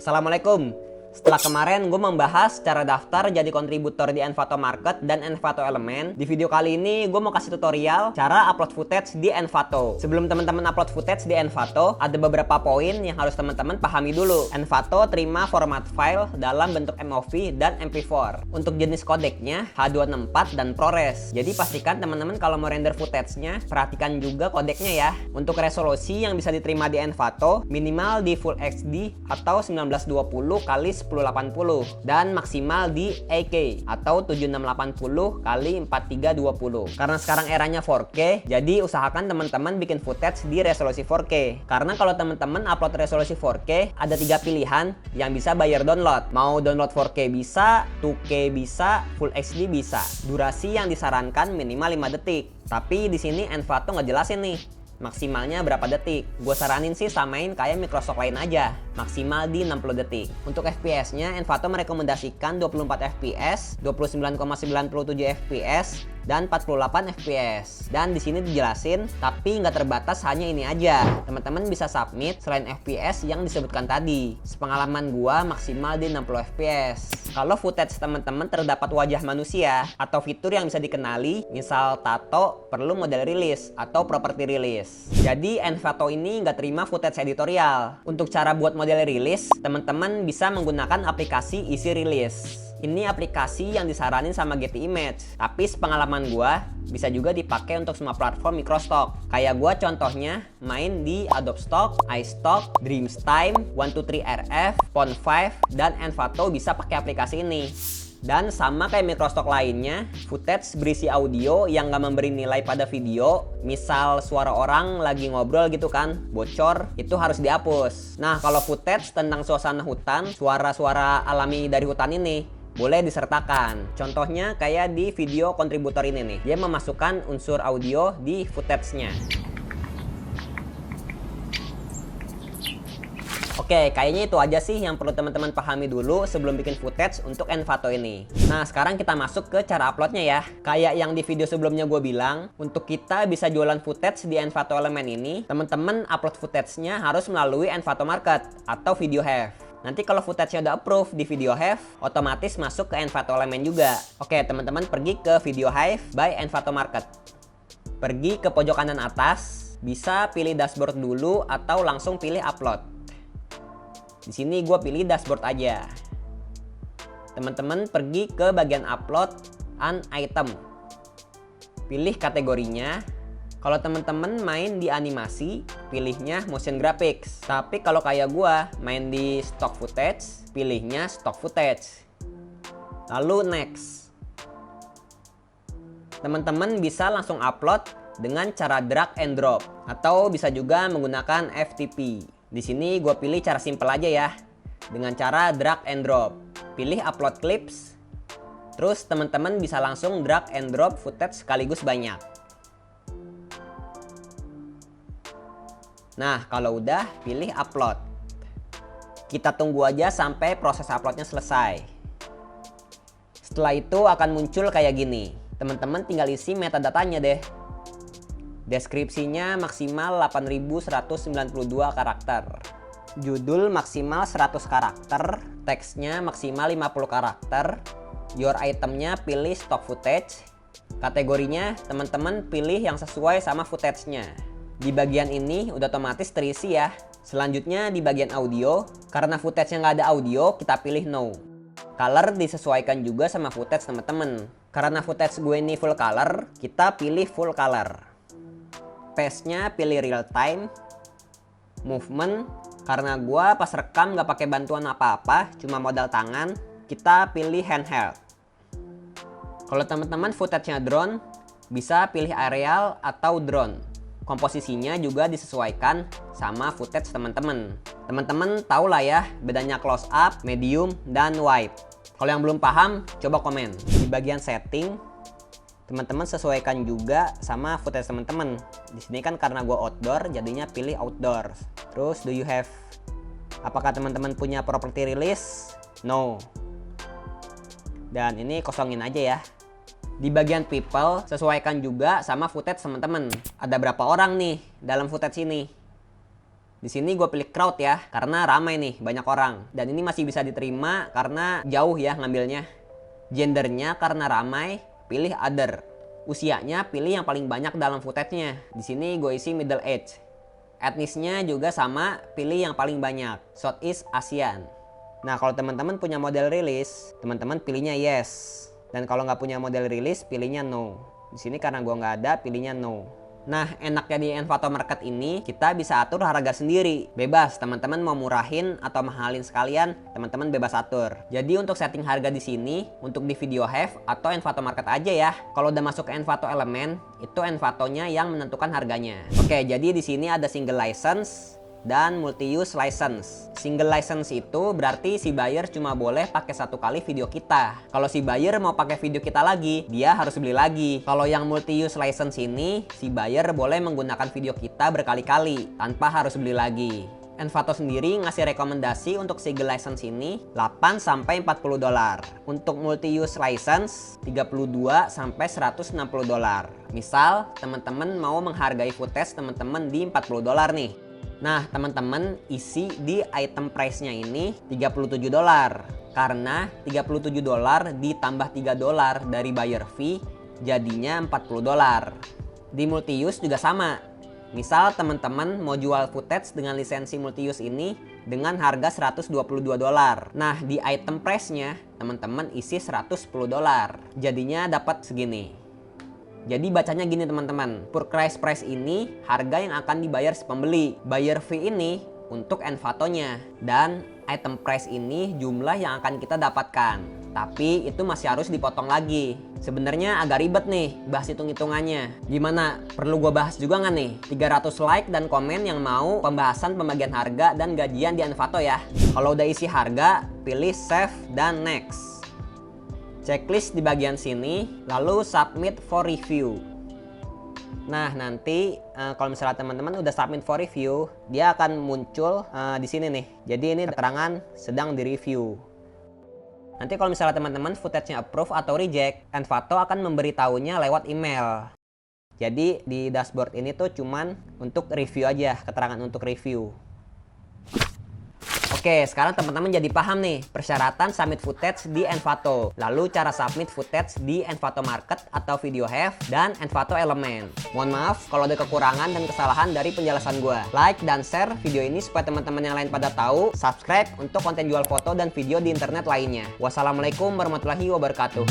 Assalamualaikum. Setelah kemarin gue membahas cara daftar jadi kontributor di Envato Market dan Envato Element, di video kali ini gue mau kasih tutorial cara upload footage di Envato. Sebelum teman-teman upload footage di Envato, ada beberapa poin yang harus teman-teman pahami dulu. Envato terima format file dalam bentuk MOV dan MP4. Untuk jenis kodeknya H264 dan ProRes. Jadi pastikan teman-teman kalau mau render footage-nya, perhatikan juga kodeknya ya. Untuk resolusi yang bisa diterima di Envato, minimal di Full HD atau 1920 x 1080 dan maksimal di 8K atau 7680 x 4320. Karena sekarang eranya 4K, jadi usahakan teman-teman bikin footage di resolusi 4K. Karena kalau teman-teman upload resolusi 4K, ada 3 pilihan yang bisa bayar download. Mau download 4K bisa, 2K bisa, Full HD bisa. Durasi yang disarankan minimal 5 detik. Tapi di sini Envato nggak jelasin nih maksimalnya berapa detik. Gue saranin sih samain kayak Microsoft lain aja, maksimal di 60 detik. Untuk FPS-nya, Envato merekomendasikan 24 FPS, 29,97 FPS, dan 48 FPS. Dan di sini dijelasin, tapi nggak terbatas hanya ini aja. Teman-teman bisa submit selain FPS yang disebutkan tadi. Sepengalaman gua maksimal di 60 FPS. Kalau footage teman-teman terdapat wajah manusia atau fitur yang bisa dikenali, misal tato, perlu model rilis atau property rilis. Jadi Envato ini nggak terima footage editorial. Untuk cara buat model rilis, teman-teman bisa menggunakan aplikasi Easy Release. Ini aplikasi yang disaranin sama Getty Image, tapi sepengalaman gua bisa juga dipakai untuk semua platform microstock. Kayak gua contohnya main di Adobe Stock, iStock, Dreamtime, 123RF, Pond5, dan Envato bisa pakai aplikasi ini. Dan sama kayak microstock lainnya, footage berisi audio yang gak memberi nilai pada video, misal suara orang lagi ngobrol gitu kan, bocor, itu harus dihapus. Nah, kalau footage tentang suasana hutan, suara-suara alami dari hutan ini, boleh disertakan. Contohnya kayak di video kontributor ini nih. Dia memasukkan unsur audio di footage-nya. Oke, kayaknya itu aja sih yang perlu teman-teman pahami dulu sebelum bikin footage untuk Envato ini. Nah, sekarang kita masuk ke cara uploadnya ya. Kayak yang di video sebelumnya gue bilang, untuk kita bisa jualan footage di Envato Element ini, teman-teman upload footage-nya harus melalui Envato Market atau Video Have. Nanti kalau footage-nya udah approve di Video Have, otomatis masuk ke Envato Element juga. Oke, teman-teman pergi ke Video Have by Envato Market. Pergi ke pojok kanan atas, bisa pilih dashboard dulu atau langsung pilih upload. Di sini gue pilih dashboard aja. Teman-teman pergi ke bagian upload an item. Pilih kategorinya. Kalau teman-teman main di animasi, pilihnya motion graphics. Tapi kalau kayak gua main di stock footage, pilihnya stock footage. Lalu next. Teman-teman bisa langsung upload dengan cara drag and drop atau bisa juga menggunakan FTP. Di sini gua pilih cara simple aja ya. Dengan cara drag and drop. Pilih upload clips. Terus teman-teman bisa langsung drag and drop footage sekaligus banyak. Nah, kalau udah, pilih upload. Kita tunggu aja sampai proses uploadnya selesai. Setelah itu akan muncul kayak gini. Teman-teman tinggal isi metadatanya deh. Deskripsinya maksimal 8192 karakter. Judul maksimal 100 karakter. Teksnya maksimal 50 karakter. Your itemnya pilih stock footage. Kategorinya teman-teman pilih yang sesuai sama footage-nya. Di bagian ini udah otomatis terisi ya. Selanjutnya di bagian audio, karena footage yang nggak ada audio, kita pilih no. Color disesuaikan juga sama footage teman-teman. Karena footage gue ini full color, kita pilih full color. Pace-nya pilih real time. Movement, karena gue pas rekam nggak pakai bantuan apa-apa, cuma modal tangan, kita pilih handheld. Kalau teman-teman footage-nya drone, bisa pilih aerial atau drone. Komposisinya juga disesuaikan sama footage teman-teman. Teman-teman tahu lah ya bedanya close up, medium, dan wide. Kalau yang belum paham, coba komen. Di bagian setting, teman-teman sesuaikan juga sama footage teman-teman. Di sini kan karena gue outdoor, jadinya pilih outdoor. Terus do you have? Apakah teman-teman punya property release? No. Dan ini kosongin aja ya. Di bagian people, sesuaikan juga sama footage teman-teman. Ada berapa orang nih dalam footage ini? Di sini gue pilih crowd ya, karena ramai nih, banyak orang. Dan ini masih bisa diterima karena jauh ya ngambilnya. Gendernya karena ramai, pilih other. Usianya pilih yang paling banyak dalam footage-nya. Di sini gue isi middle age. Etnisnya juga sama, pilih yang paling banyak, Southeast Asian. Nah, kalau teman-teman punya model rilis, teman-teman pilihnya yes. Dan kalau nggak punya model rilis, pilihnya no. Di sini karena gue nggak ada, pilihnya no. Nah, enaknya di Envato Market ini, kita bisa atur harga sendiri. Bebas, teman-teman mau murahin atau mahalin sekalian, teman-teman bebas atur. Jadi untuk setting harga di sini, untuk di video have atau Envato Market aja ya. Kalau udah masuk ke Envato Element, itu Envatonya yang menentukan harganya. Oke, jadi di sini ada single license dan multi-use license. Single license itu berarti si buyer cuma boleh pakai satu kali video kita. Kalau si buyer mau pakai video kita lagi, dia harus beli lagi. Kalau yang multi-use license ini, si buyer boleh menggunakan video kita berkali-kali tanpa harus beli lagi. Envato sendiri ngasih rekomendasi untuk single license ini 8-40 dolar. Untuk multi-use license 32-160 dolar. Misal, teman-teman mau menghargai footage teman-teman di 40 dolar nih. Nah, teman-teman isi di item price-nya ini 37 dolar. Karena 37 dolar ditambah 3 dolar dari buyer fee jadinya 40 dolar. Di multi-use juga sama. Misal teman-teman mau jual footage dengan lisensi multi-use ini dengan harga 122 dolar. Nah, di item price-nya teman-teman isi 110 dolar. Jadinya dapat segini. Jadi bacanya gini teman-teman, purchase price ini harga yang akan dibayar si pembeli. Buyer fee ini untuk Envatonya. Dan item price ini jumlah yang akan kita dapatkan. Tapi itu masih harus dipotong lagi. Sebenarnya agak ribet nih bahas hitung-hitungannya. Gimana? Perlu gue bahas juga nggak nih? 300 like dan komen yang mau pembahasan pembagian harga dan gajian di Envato ya. Kalau udah isi harga, pilih save dan next. Checklist di bagian sini, lalu submit for review. Nah, nanti kalau misalnya teman-teman udah submit for review, dia akan muncul di sini nih. Jadi ini keterangan sedang direview. Nanti kalau misalnya teman-teman footage-nya approve atau reject, Envato akan memberitahunya lewat email. Jadi di dashboard ini tuh cuman untuk review aja, keterangan untuk review. Oke, sekarang teman-teman jadi paham nih persyaratan submit footage di Envato. Lalu cara submit footage di Envato Market atau Video Have dan Envato Element. Mohon maaf kalau ada kekurangan dan kesalahan dari penjelasan gue. Like dan share video ini supaya teman-teman yang lain pada tahu. Subscribe untuk konten jual foto dan video di internet lainnya. Wassalamualaikum warahmatullahi wabarakatuh.